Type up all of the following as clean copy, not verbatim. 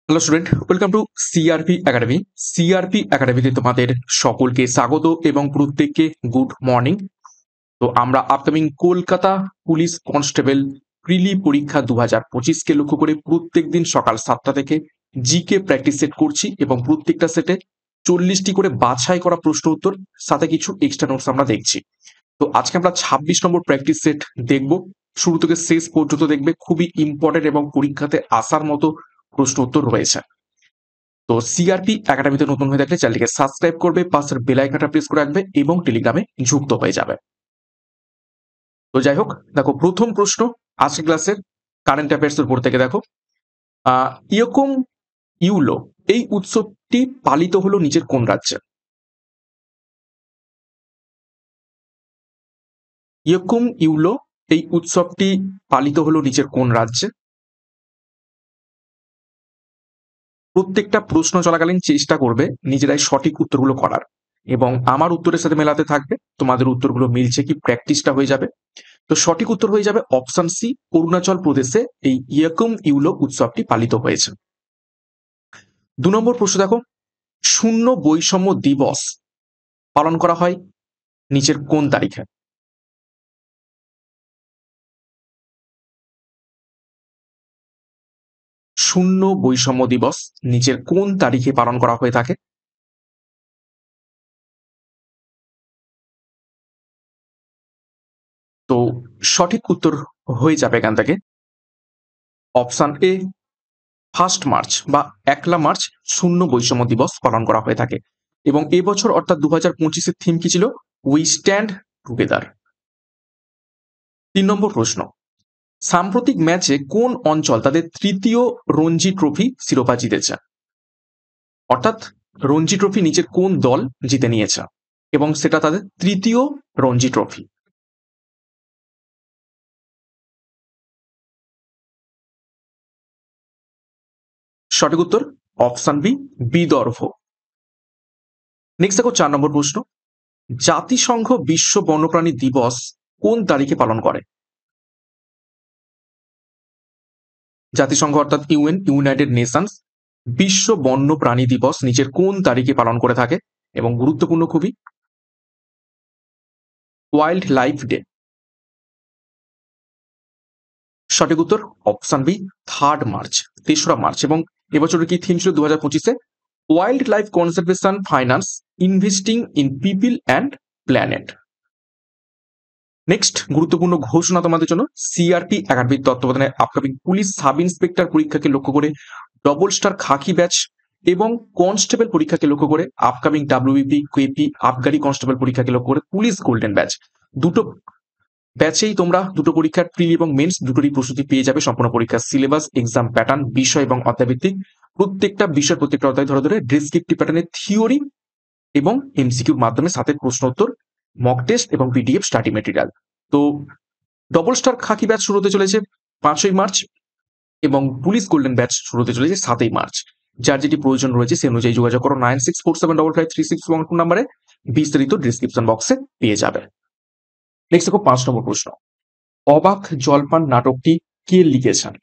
Hello student, welcome to CRP academy. CRP একাডেমিতে তোমাদের সকলকে স্বাগত এবং প্রত্যেককে গুড মর্নিং। তো আমরা upcoming Kolkata police constable prelim পরীক্ষা 2025কে লক্ষ্য করে প্রত্যেক দিন সকাল 7টা থেকে জিকে প্র্যাকটিস সেট করছি এবং প্রত্যেকটা সেটে 40টি করে বাছাই করা প্রশ্ন উত্তর, সাথে কিছু এক্সট্রা নোটস আমরা দেখছি। তো আজকে আমরা 26 নম্বর প্র্যাকটিস সেট দেখব। শুরু থেকে শেষ পর্যন্ত দেখবে, খুবই ইম্পর্টেন্ট এবং পরীক্ষাতে আসার মতো প্রশ্ন উত্তর রয়েছে। তো সিআরপি একাডেমিতে নতুন হয়ে থাকলে চ্যানেলটিকে সাবস্ক্রাইব করবে, পাশের বেল আইকনটা প্রেস করে রাখবে এবং টেলিগ্রামে যুক্ত হয়ে যাবে। তো যাই হোক, দেখো প্রথম প্রশ্ন আজকের ক্লাসের কারেন্ট অ্যাফেয়ার্স এর উপর থেকে দেখো, ইয়কুম ইউলো এই উৎসবটি পালিত হলো নিচের কোন রাজ্যে? ইয়কুম ইউলো এই উৎসবটি পালিত হলো নিচের কোন রাজ্যে? প্রত্যেকটা প্রশ্ন চলাকালীন চেষ্টা করবে নিজেরাই সঠিক উত্তরগুলো করার, এবং আমার উত্তরের সাথে মেলাতে থাকবে। তোমাদের উত্তরগুলো মিলছে কি, প্র্যাকটিসটা হয়ে যাবে। তো সঠিক উত্তর হয়ে যাবে অপশন সি, অরুণাচল প্রদেশে এই ইয়াকুম ইউলো উৎসবটি পালিত হয়েছে। 2 নম্বর প্রশ্ন দেখো, শূন্য বৈষম্য দিবস পালন করা হয় নিচের কোন তারিখে? শূন্য বৈষম্য দিবস নিচের কোন তারিখে পালন করা হয়ে থাকে? তো সঠিক উত্তর হয়ে যাবে এখান থেকে অপশন এ, 1 মার্চ বা 1 মার্চ শূন্য বৈষম্য দিবস পালন করা হয়ে থাকে। এবং এবছর অর্থাৎ 2025-এর থিম কি ছিল? We stand together. 3 নম্বর প্রশ্ন, সাম্প্রতিক ম্যাচে কোন অঞ্চল তাদের তৃতীয় রঞ্জি ট্রফি শিরোপা জিতেছে? অর্থাৎ রঞ্জি ট্রফি নিচের কোন দল জিতে নিয়েছে এবং সেটা তাদের তৃতীয় রঞ্জি ট্রফি? সঠিক উত্তর অপশন বি, বিদর্ভ। নেক্সট দেখো 4 নম্বর প্রশ্ন, জাতিসংঘ বিশ্ব বন্যপ্রাণী দিবস কোন তারিখে পালন করে? জাতিসংঘ অর্থাৎ ইউনাইটেড নেশনস বিশ্ব বন্যপ্রাণী দিবস নিচের কোন তারিখে পালন করে থাকে? এবং গুরুত্বপূর্ণ খুবই, ওয়াইল্ড লাইফ ডে। সঠিক উত্তর অপশন বি, 3 মার্চ, 3রা মার্চ। এবং এবছরের কি থিম ছিল 2025-এ? Wildlife conservation finance, investing in people and planet. Next গুরুত্বপূর্ণ ঘোষণা তোমাদের জন্য, সিআরপি একাডেমির তত্ত্বাবধানে আপকামিং পুলিশ সাব ইন্সপেক্টর পরীক্ষাকে লক্ষ্য করে ডবল স্টার খাকি ব্যাচ এবং কনস্টেবল পরীক্ষাকে লক্ষ্য করে আপকামিং ডাব্লিউবিপি কেপি আবগারি কনস্টেবল পরীক্ষাকে লক্ষ্য করে পুলিশ গোল্ডেন ব্যাচ, দুটো ব্যাচেই তোমরা দুটো পরীক্ষার প্রিলি এবং মেন্স দুটোরই প্রস্তুতি পেয়ে যাবে। সম্পূর্ণ পরীক্ষার সিলেবাস, এক্সাম প্যাটার্ন, বিষয় এবং অধ্যায়ভিত্তিক, প্রত্যেকটা বিষয় প্রত্যেকটা অধ্যায় ধরে ধরে ডেসক্রিপটিভ প্যাটার্নের থিওরি এবং এমসিকিউর মাধ্যমে সাথে প্রশ্ন উত্তর, মক টেস্ট এবং পিডিএফ স্টাডি মেটেরিয়াল। তো ডবল স্টার খাকি ব্যাচ শুরু হতে চলেছে 5ই মার্চ এবং পুলিশ গোল্ডেন ব্যাচ শুরু হতে চলেছে 7ই মার্চ। যার যেটি প্রয়োজন রয়েছে সে অনুযায়ী যোগাযোগ করো 9647553612 নাম্বারে, বিস্তারিত ডিসক্রিপশন বক্সে পেয়ে যাবে। নেক্সট দেখো 5 নম্বর প্রশ্ন, অবাক জলপান নাটকটি কে লিখেছেন?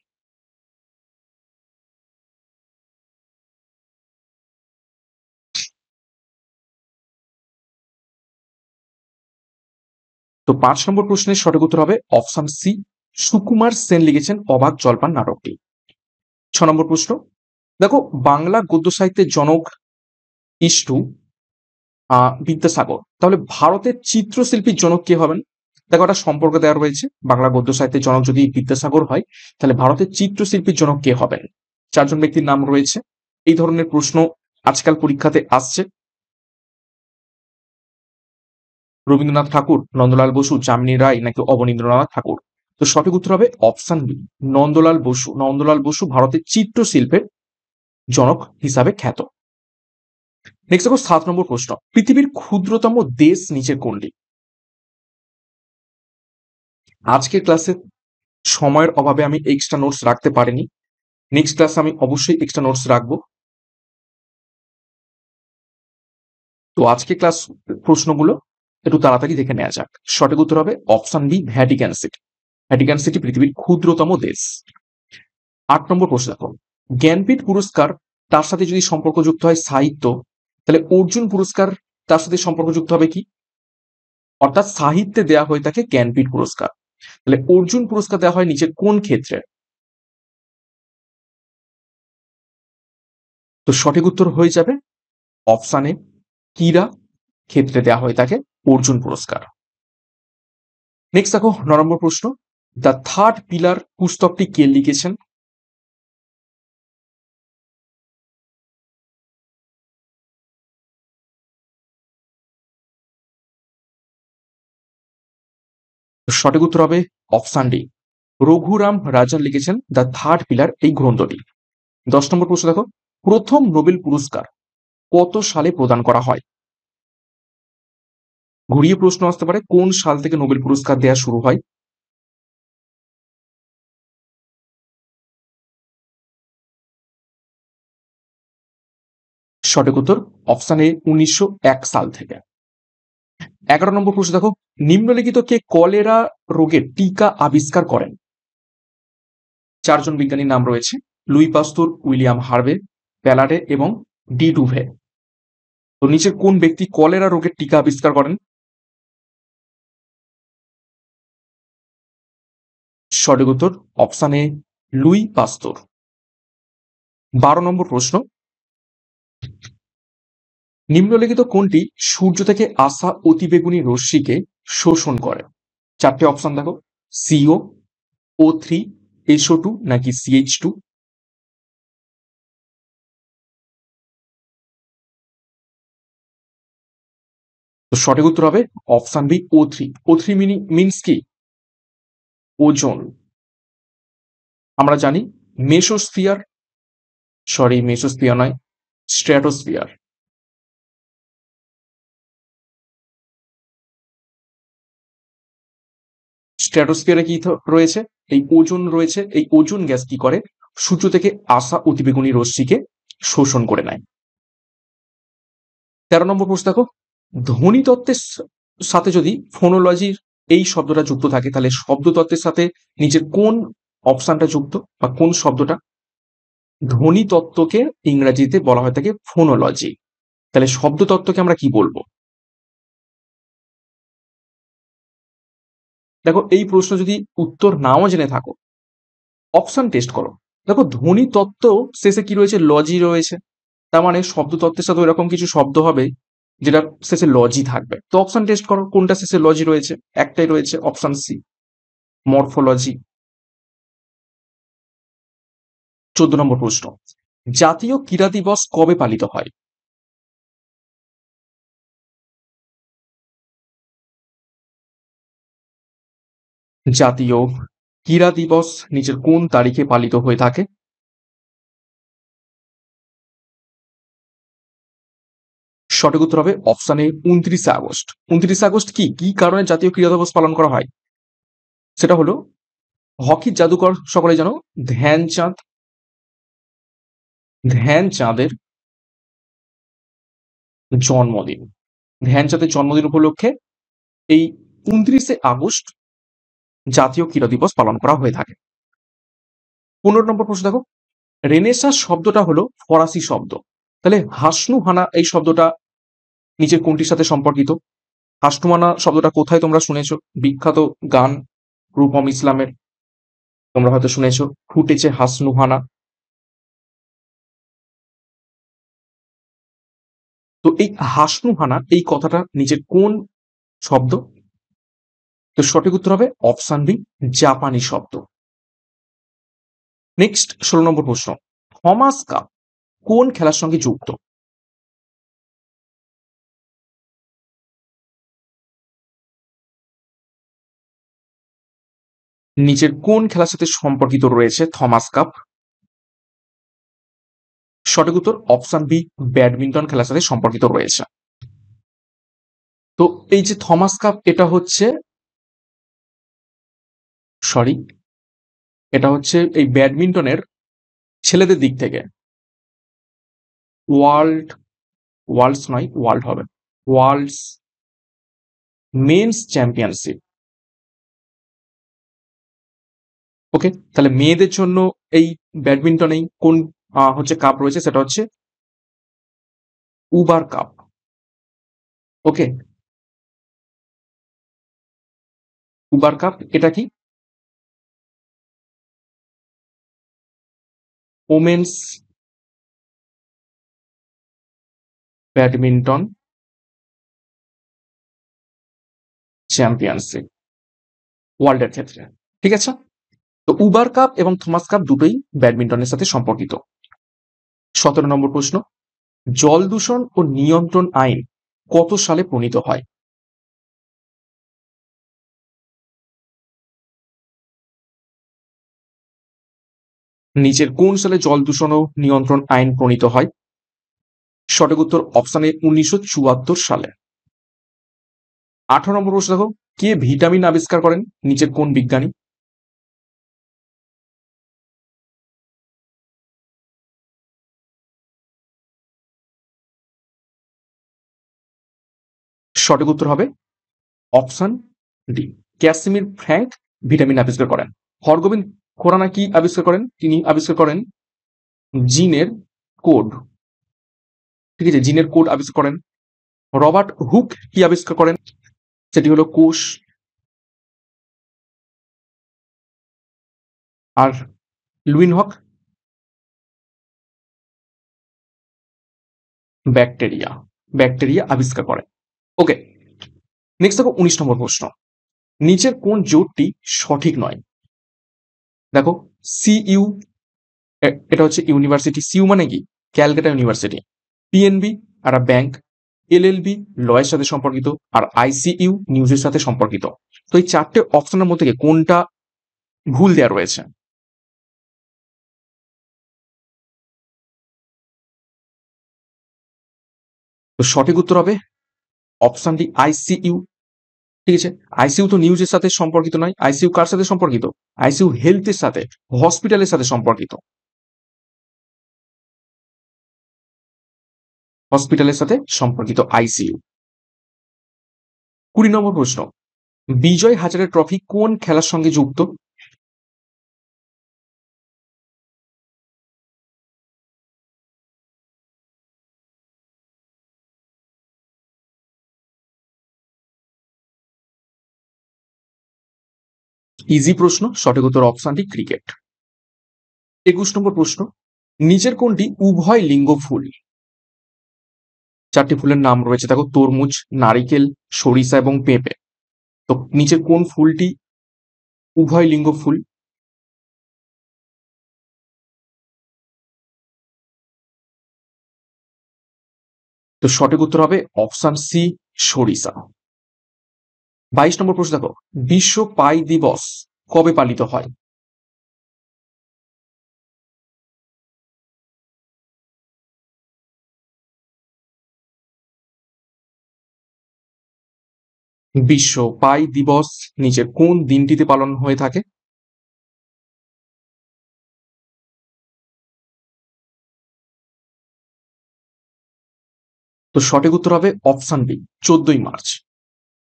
তো 5 নম্বর প্রশ্নের সঠিক উত্তর হবে অপশন সি, সুকুমার সেন লিখেছেন অবাক জলপান নাটকটি। 6 নম্বর প্রশ্ন দেখো, বাংলা গদ্য সাহিত্যের জনক ইষ্টু বিদ্যাসাগর, তাহলে ভারতের চিত্রশিল্পীর জনক কে হবেন? দেখো একটা সম্পর্ক দেওয়া রয়েছে, বাংলা গদ্য সাহিত্যের জনক যদি বিদ্যাসাগর হয় তাহলে ভারতের চিত্রশিল্পীর জনক কে হবেন? 4জন ব্যক্তির নাম রয়েছে। এই ধরনের প্রশ্ন আজকাল পরীক্ষাতে আসছে। রবীন্দ্রনাথ ঠাকুর, নন্দলাল বসু, যামিনী রায় নাকি অবনীন্দ্রনাথ ঠাকুর? তো সঠিক উত্তর হবে অপশন বি, নন্দলাল বসু। নন্দলাল বসু ভারতের চিত্রশিল্পের জনক হিসাবে খ্যাত। নেক্সট দেখো 7 নম্বর প্রশ্ন, পৃথিবীর ক্ষুদ্রতম দেশ নিচের কোনটি? আজকের ক্লাসে সময়ের অভাবে আমি এক্সট্রা নোটস রাখতে পারিনি, নেক্সট ক্লাসে আমি অবশ্যই এক্সট্রা নোটস রাখবো। তো আজকে ক্লাস প্রশ্নগুলো একটু তাড়াতাড়ি দেখে নেওয়া যাক। সঠিক উত্তর হবে option B, Vatican City. Vatican City পৃথিবীর ক্ষুদ্রতম দেশ। 8 নম্বর প্রশ্ন দেখো, জ্ঞানপীঠ পুরস্কার তার সাথে যদি সম্পর্কযুক্ত হয় সাহিত্য, তাহলে অর্জুন পুরস্কার তার সাথে সম্পর্কযুক্ত হবে কি? অর্থাৎ সাহিত্যে দেওয়া হয়ে থাকে জ্ঞানপীঠ পুরস্কার। তাহলে অর্জুন পুরস্কার দেওয়া হয় নিচের কোন ক্ষেত্রে? তো সঠিক উত্তর হয়ে যাবে অপশান এ, ক্রীড়া ক্ষেত্রে দেওয়া হয়ে থাকে অর্জুন পুরস্কার। নেক্সট দেখো 9 নম্বর প্রশ্ন, দ্য থার্ড পিলার পুস্তকটি কে লিখেছেন? সঠিক উত্তর হবে অপশান ডি, রঘুরাম রাজন লিখেছেন দ্য থার্ড পিলার এই গ্রন্থটি। 10 নম্বর প্রশ্ন দেখো, প্রথম নোবেল পুরস্কার কত সালে প্রদান করা হয়? ঘুরিয়ে প্রশ্ন আসতে পারে, কোন সাল থেকে নোবেল পুরস্কার দেওয়া শুরু হয়? সঠিক উত্তর অপশান এ, 1901 সাল থেকে। 11 নম্বর প্রশ্ন দেখো, নিম্নলিখিত কে কলেরা রোগের টিকা আবিষ্কার করেন? 4 জন বিজ্ঞানীর নাম রয়েছে, লুই পাস্তুর, উইলিয়াম হার্ভে, প্যালাডে এবং ডি ডুভে। তো নিচের কোন ব্যক্তি কলেরা রোগের টিকা আবিষ্কার করেন? সঠিক উত্তর অপশান এ, লুই পাস্তুর। 12 নম্বর প্রশ্ন, নিম্নলিখিত কোনটি সূর্য থেকে আসা অতিবেগুনি রশ্মিকে শোষণ করে? 4টে অপশন দেখো, সিও, O3, SO2 নাকি CH2? তো সঠিক উত্তর হবে option B, O3। O3 means কি? ওজোন। আমরা জানি মেসোস্ফিয়ার, সরি মেসোস্ফিয়ার নয়, স্ট্র্যাটোস্ফিয়ার। স্ট্র্যাটোস্ফিয়ারে কি রয়েছে? এই ওজোন রয়েছে। এই ওজোন গ্যাস কি করে? সূর্য থেকে আসা অতিবেগুনি রশ্মিকে শোষণ করে নেয়। 13 নম্বর প্রশ্ন দেখো, ধ্বনিতত্ত্বের সাথে যদি ফোনোলজির এই শব্দটা যুক্ত থাকে, তাহলে শব্দতত্ত্বের সাথে নিচের কোন অপশনটা যুক্ত বা কোন শব্দটা? ধ্বনিতত্ত্বকে ইংরেজিতে বলা হয় থাকে ফোনোলজি। তাহলে শব্দতত্ত্বকে আমরা কি বলবো? দেখো এই প্রশ্ন যদি উত্তর নাও জেনে থাকো, অপশন টেস্ট করো। দেখো ধ্বনিতত্ত্ব শেষে কি রয়েছে? লজি রয়েছে। তার মানে শব্দতত্ত্বের সাথে এরকম কিছু শব্দ হবে যেটা শেষে লজি থাকবে। তো অপশন টেস্ট করো, কোনটা শেষে লজি রয়েছে? একটাই রয়েছে, অপশন সি, মরফোলজি। 14 নম্বর প্রশ্ন, জাতীয় ক্রীড়া দিবস কবে পালিত হয়? জাতীয় ক্রীড়া দিবস নিচের কোন তারিখে পালিত হয়ে থাকে? সঠিক উত্তর হবে অপশন এ, 29 আগস্ট। 29 আগস্ট কি কি কারণে জাতীয় ক্রীড়া দিবস পালন করা হয়? সেটা হলো হকির জাদুকর সকলে জানো ধ্যানচাঁদ, ধ্যানচাঁদের জন্মদিন। ধ্যানচাঁদের জন্মদিন উপলক্ষে এই 29 আগস্ট জাতীয় ক্রীড়া দিবস পালন করা হয়ে থাকে। 15 নম্বর প্রশ্ন দেখো, রেনেসাঁ শব্দটা হলো ফরাসি শব্দ, তাহলে হাসনুহানা এই শব্দটা নিচের কোনটির সাথে সম্পর্কিত? হাসনুহানা শব্দটা কোথায় তোমরা শুনেছো? বিখ্যাত গান রূপম ইসলামের তোমরা হয়তো শুনেছো, ফুটেছে হাসনুহানা। তো এই হাসনুহানা এই কথাটা নিচের কোন শব্দ? তো সঠিক উত্তর হবে অপশন বি, জাপানি শব্দ। নেক্সট 16 নম্বর প্রশ্ন, থমাস কাপ কোন খেলার সঙ্গে যুক্ত? নিচের কোন খেলার সাথে সম্পর্কিত রয়েছে থমাস কাপ? সঠিক উত্তর অপশন বি, ব্যাডমিন্টন খেলার সাথে সম্পর্কিত রয়েছে। তো এই যে থমাস কাপ, এটা হচ্ছে, সরি, এটা হচ্ছে এই ব্যাডমিন্টনের ছেলেদের দিক থেকে ওয়ার্ল্ড, ওয়ার্ল্ডস নয়, ওয়ার্ল্ড হবে, ওয়ার্ল্ডস মেন্স চ্যাম্পিয়নশিপ। ওকে, তাহলে মেয়েদের জন্য এই ব্যাডমিন্টনেই কোন হচ্ছে কাপ রয়েছে, সেটা হচ্ছে উবার কাপ। ওকে, উবার কাপ এটা কি? ওমেন্স ব্যাডমিন্টন চ্যাম্পিয়নশিপ ওয়ার্ল্ডের ক্ষেত্রে, ঠিক আছে। তো উবার কাপ এবং থমাস কাপ দুটোই ব্যাডমিন্টনের সাথে সম্পর্কিত। 17 নম্বর প্রশ্ন, জল দূষণ ও নিয়ন্ত্রণ আইন কত সালে প্রণীত হয়? নিচের কোন সালে জল দূষণ ও নিয়ন্ত্রণ আইন প্রণীত হয়? সঠিক উত্তর অপশন এ 1974 সালে। 18 নম্বর প্রশ্ন দেখো, কে ভিটামিন আবিষ্কার করেন? নিচের কোন বিজ্ঞানী? সঠিক উত্তর হবে option D, Casimir Frank vitamin আবিষ্কার করেন। হরগোবিন্দ খোরানা কি আবিষ্কার করেন? তিনি আবিষ্কার করেন জিনের কোড, ঠিক আছে, জিনের কোড আবিষ্কার করেন। রবার্ট হুক কি আবিষ্কার করেন? সেটি হলো কোষ। আর লুইন হক ব্যাকটেরিয়া, ব্যাকটেরিয়া আবিষ্কার করেন। ওকে, নেক্সট দেখো 19 নম্বর প্রশ্ন, নিচের কোন জোটটি সঠিক নয়? দেখো, সিইউ এটা হচ্ছে ইউনিভার্সিটি, সিইউ মানে কি? ক্যালকাটা ইউনিভার্সিটি। পিএনবি একটা ব্যাংক, এলএলবি লয়ের সাথে সম্পর্কিত, আর আইসিইউ নিউজের সাথে সম্পর্কিত। তো এই চারটে অপশনের মধ্যে থেকে কোনটা ভুল দেওয়া রয়েছে? তো সঠিক উত্তর হবে অপশন ডি, আইসিইউ। ঠিক আছে, আইসিইউ তো নিউজের সাথে সম্পর্কিত নয়। আইসিইউ কার সাথে সম্পর্কিত? আইসিইউ হেলথের সাথে, হসপিটালের সাথে সম্পর্কিত, হসপিটালের সাথে সম্পর্কিত আইসিইউ। 20 নম্বর প্রশ্ন, বিজয় হাজারে ট্রফি কোন খেলার সঙ্গে যুক্ত? ইজি প্রশ্ন, সঠিক উত্তর অপশন ডি, ক্রিকেট। 21 নম্বর প্রশ্ন, নিচের কোনটি উভয় লিঙ্গ ফুল? চারটি ফুলের নাম রয়েছে, দেখো, তরমুজ, নারিকেল, সরিষা এবং পেঁপে। তো নিচের কোন ফুলটি উভয় লিঙ্গ ফুল? তো সঠিক উত্তর হবে অপশন সি, সরিষা। 22 নম্বর প্রশ্ন দেখো, বিশ্ব পাই দিবস কবে পালিত হয়? বিশ্ব পাই দিবস নিচের কোন দিনটিতে পালন হয়ে থাকে? তো সঠিক উত্তর হবে অপশন বি, 14ই মার্চ।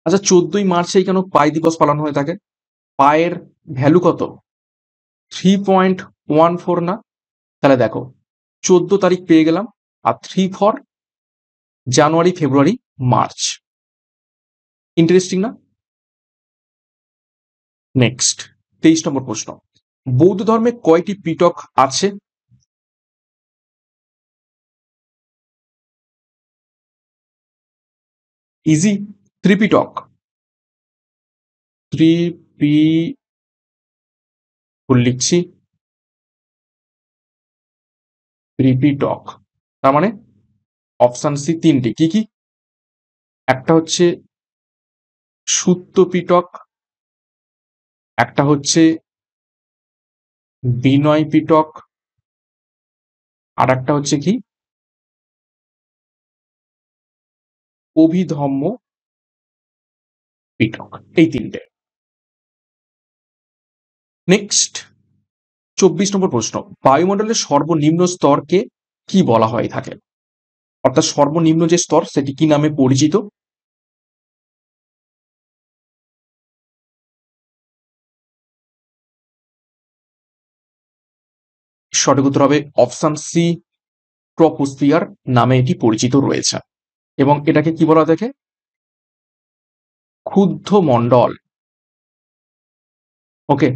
আচ্ছা, 14ই মার্চেই কেন পাই দিবস পালন হয়ে থাকে? পায়ের ভ্যালু কত? 3.14 না? তাহলে দেখো, 14 তারিখ পেয়ে গেলাম, আর 3 for January, February, March. Interesting না? নেক্সট, 23 নম্বর প্রশ্ন, বৌদ্ধ ধর্মে কয়টি পিটক আছে? ইজি, ত্রিপিটক। ত্রিপি ফুল লিখছি, ত্রিপিটক। তার মানে অপশন সি তিনটি, কি কি? একটা হচ্ছে সুত্ত পিটক, একটা হচ্ছে বিনয় পিটক, আর একটা হচ্ছে কি অভিধম্ম পিটক। এই তিনটে। নেক্সট, 24 নম্বর প্রশ্ন, বায়ুমণ্ডলের সর্বনিম্ন স্তরকে কি বলা হয়ে থাকে? অর্থাৎ সর্বনিম্ন যে স্তর সেটি কি নামে পরিচিত? সঠিক উত্তর হবে অপশন সি, ট্রপোস্ফিয়ার নামে এটি পরিচিত রয়েছে। এবং এটাকে কি বলা থাকে? ক্ষুব্ধ মণ্ডল। ওকে।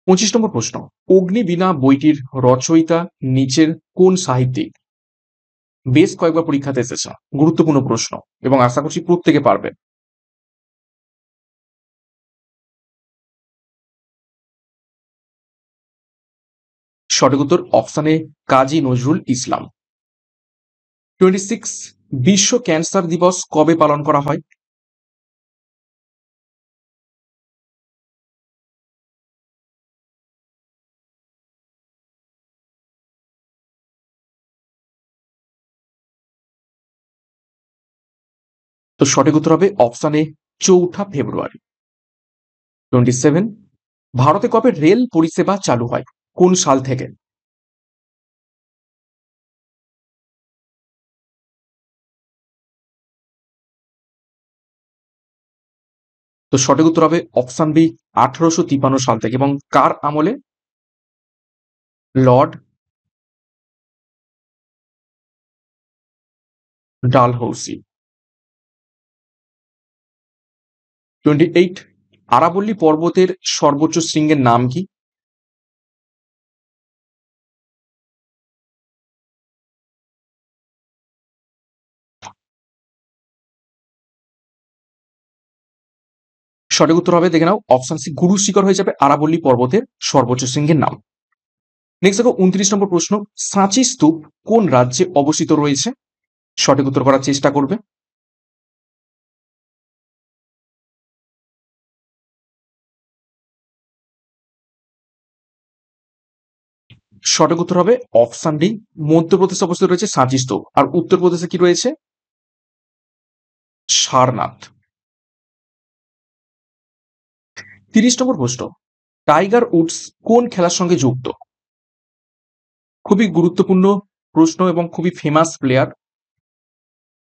25 নম্বর প্রশ্ন, অগ্নিবীণা বইটির রচয়িতা নিচের কোন সাহিত্যিক? বেশ কয়েকবার পরীক্ষাতে এসেছে, গুরুত্বপূর্ণ প্রশ্ন এবং আশা করছি প্রত্যেকে পারবে। সঠিক উত্তর অপশন এ, কাজী নজরুল ইসলাম। 26, বিশ্ব ক্যান্সার দিবস কবে পালন করা হয়? তো সঠিক উত্তর হবে অপশন এ, 4 ফেব্রুয়ারি। 27, ভারতে কবে রেল পরিষেবা চালু হয়, কোন সাল থেকে? তো সঠিক উত্তর হবে অপশন বি, 1853 সাল থেকে। এবং কার আমলে? লর্ড ডালহৌসি। 28, আরাবল্লী পর্বতের সর্বোচ্চ শৃঙ্গের নাম কি? সঠিক উত্তর হবে, দেখে নাও, অপশন সি, গুরু শিখর হয়ে যাবে আরাবল্লী পর্বতের সর্বোচ্চ শৃঙ্গের নাম। নেক্সট দেখো 29 নম্বর প্রশ্ন, সাঁচি স্তূপ কোন রাজ্যে অবস্থিত রয়েছে? সঠিক উত্তর করার চেষ্টা করবে। সঠিক উত্তর হবে অপশন ডি, মধ্যপ্রদেশে অবস্থিত রয়েছে সাঁচি স্তূপ। আর উত্তরপ্রদেশে কি রয়েছে? সারনাথ। 30 নম্বর প্রশ্ন, টাইগার উডস কোন খেলার সঙ্গে যুক্ত? খুবই গুরুত্বপূর্ণ প্রশ্ন এবং খুবই ফেমাস প্লেয়ার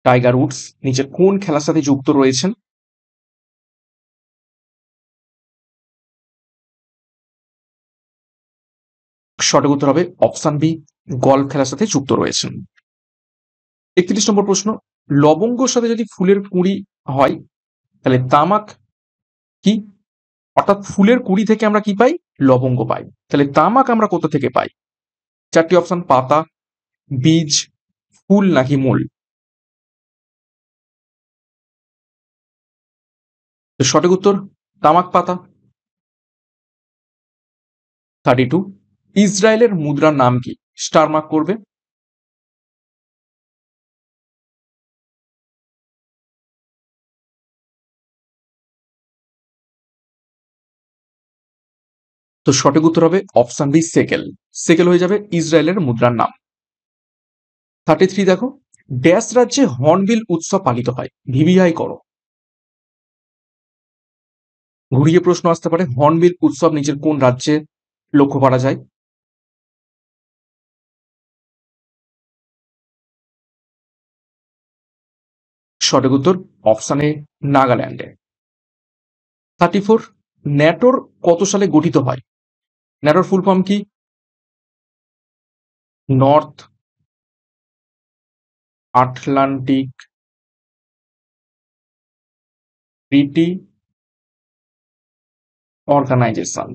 টাইগার উডস নিচে কোন খেলার সাথে যুক্ত রয়েছেন? সঠিক উত্তর হবে অপশন বি, গলফ খেলার সাথে যুক্ত রয়েছেন। 31 নম্বর প্রশ্ন, লবঙ্গর সাথে যদি ফুলের কুঁড়ি হয় তাহলে তামাক কি? অর্থাৎ ফুলের কুঁড়ি থেকে আমরা কি পাই? লবঙ্গ পাই। তাহলে তামাক আমরা কোথা থেকে পাই? 4টি অপশন, পাতা, বীজ, ফুল নাকি মূল? তো সঠিক উত্তর তামাক পাতা। 32, ইসরায়েলের মুদ্রার নাম কি? স্টার মার্ক করবে। তো সঠিক উত্তর হবে অপশন বি, সেকেল। সেকেল হয়ে যাবে ইসরায়েলের মুদ্রার নাম। 33 দেখো, ড্যাশ রাজ্যে হর্নবিল উৎসব পালিত হয়, ভিভিআই করো। ঘুরিয়ে প্রশ্ন আসতে পারে, হর্নবিল উৎসব নিচের কোন রাজ্যে লক্ষ্য করা যায়? সঠিক উত্তর অপশন এ, নাগাল্যান্ডে। 34, ন্যাটোর কত সালে গঠিত হয়? ন্যাটোর ফুল ফর্ম কি? North Atlantic treaty organization.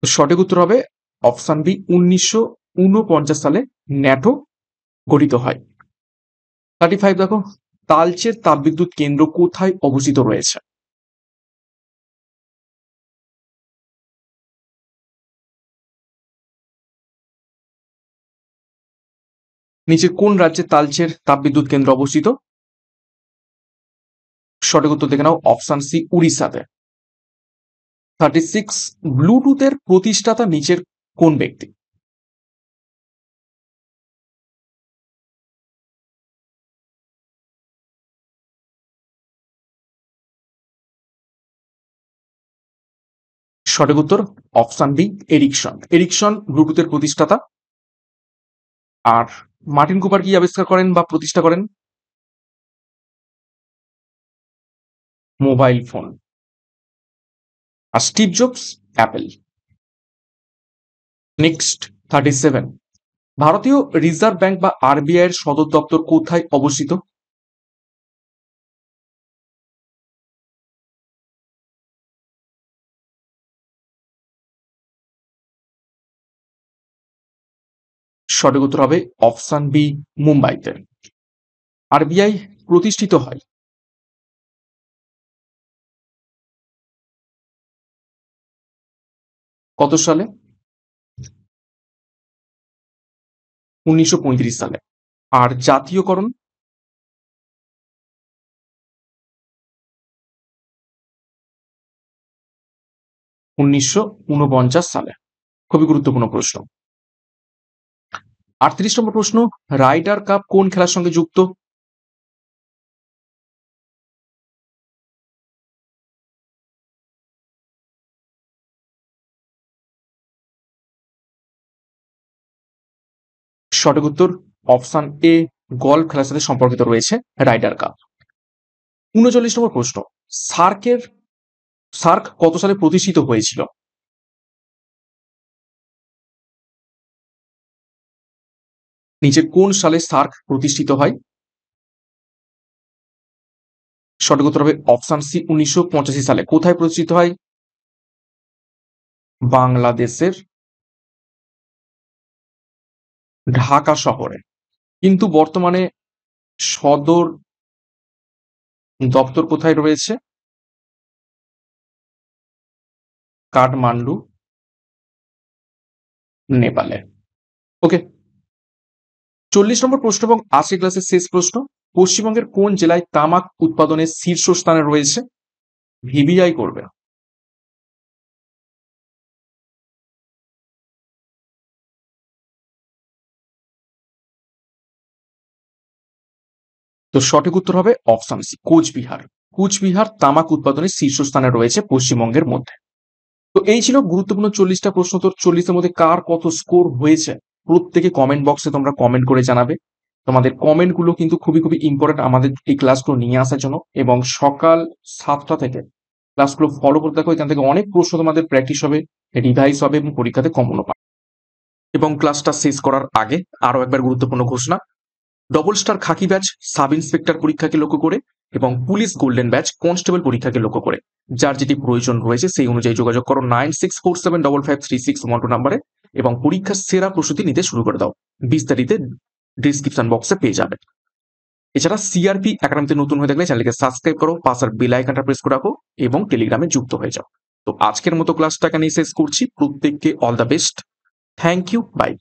সঠিক উত্তর হবে অপশন বি, 1949 সালে ন্যাটো গঠিত হয়। 35 দেখো, তালচের তাপবিদ্যুৎ কেন্দ্র কোথায় অবস্থিত রয়েছে? নিচে কোন রাজ্যে তালচের তাপবিদ্যুৎ কেন্দ্র অবস্থিত? সঠিক উত্তর দেখে নাও, অপশন সি, উড়িষ্যাতে। 36, ব্লুটুথের প্রতিষ্ঠাতা নিচের কোন ব্যক্তি? সঠিক উত্তর অপশন বি, এরিকসন। এরিকসন ব্লুটুথের প্রতিষ্ঠাতা। আর মার্টিন কুপার কি আবিষ্কার করেন বা প্রতিষ্ঠা করেন? Mobile phone. আর স্টিভ জবস অ্যাপেল। নেক্সট 37, ভারতীয় রিজার্ভ ব্যাংক বা আরবিআই এর সদর দপ্তর কোথায় অবস্থিত? সঠিক উত্তর হবে অপশন বি, মুম্বাইতে। আরবিআই প্রতিষ্ঠিত হয় কত সালে? 1935 সালে। আর জাতীয়করণ? 1949 সালে। খুবই গুরুত্বপূর্ণ প্রশ্ন। 38 নম্বর প্রশ্ন, রাইডার কাপ কোন খেলার সঙ্গে যুক্ত? সঠিক উত্তর অপশন এ, গলফ খেলার সাথে সম্পর্কিত রয়েছে রাইডার কাপ। 39 নম্বর প্রশ্ন, সার্ক কত সালে প্রতিষ্ঠিত হয়েছিল? নিচে কোন সালে সার্ক প্রতিষ্ঠিত হয়? সঠিক উত্তর হবে অপশন সি, 1985 সালে। কোথায় প্রতিষ্ঠিত হয়? বাংলাদেশের ঢাকা শহরে। কিন্তু বর্তমানে সদর দপ্তর কোথায় রয়েছে? কাঠমান্ডু, নেপালে। ওকে। 40 নম্বর প্রশ্ন এবং আজকের ক্লাসের শেষ প্রশ্ন, পশ্চিমবঙ্গের কোন জেলায় তামাক উৎপাদনের শীর্ষস্থানে রয়েছে? ভিবিআই করবে। তো সঠিক উত্তর হবে অপশন সি, কোচবিহার। কোচবিহার তামাক উৎপাদনের শীর্ষস্থানে রয়েছে পশ্চিমবঙ্গের মধ্যে। তো এই ছিল গুরুত্বপূর্ণ 40টা প্রশ্ন। তোর 40-এর মধ্যে কার কত স্কোর হয়েছে প্রত্যেকে কমেন্ট বক্সে তোমরা কমেন্ট করে জানাবে। তোমাদের কমেন্ট গুলো কিন্তু খুবই খুবই ইম্পর্টেন্ট আমাদের এই ক্লাসগুলো নিয়ে আসার জন্য। এবং সকাল 7টা থেকে ক্লাসগুলো ফলো করতে থাকো, এখান থেকে অনেক প্রশ্ন তোমাদের প্র্যাকটিস হবে, রিভাইজ হবে এবং পরীক্ষাতে কমনও পাবে। এবং ক্লাসটা শেষ করার আগে আরো একবার গুরুত্বপূর্ণ ঘোষণা, ডবল স্টার খাকি ব্যাচ সাব ইন্সপেক্টর পরীক্ষাকে লক্ষ্য করে এবং পুলিশ গোল্ডেন ব্যাচ কনস্টেবল পরীক্ষাকে লক্ষ্য করে যার যেটি প্রয়োজন রয়েছে সেই অনুযায়ী যোগাযোগ করো 9647555361 নাম্বারে এবং পরীক্ষার সেরা প্রস্তুতি নিতে শুরু করে দাও। বিস্তারিত ডিসক্রিপশন বক্সে পেয়ে যাবে। এছাড়া সিআরপি একাডেমিতে নতুন হয়ে থাকলে চ্যানেলকে সাবস্ক্রাইব করো, পাশের বেল আইকনটা প্রেস করে রাখো এবং টেলিগ্রামে যুক্ত হয়ে যাও। তো আজকের মতো ক্লাসটা এখানেই শেষ করছি। প্রত্যেককে all the best. Thank you, by.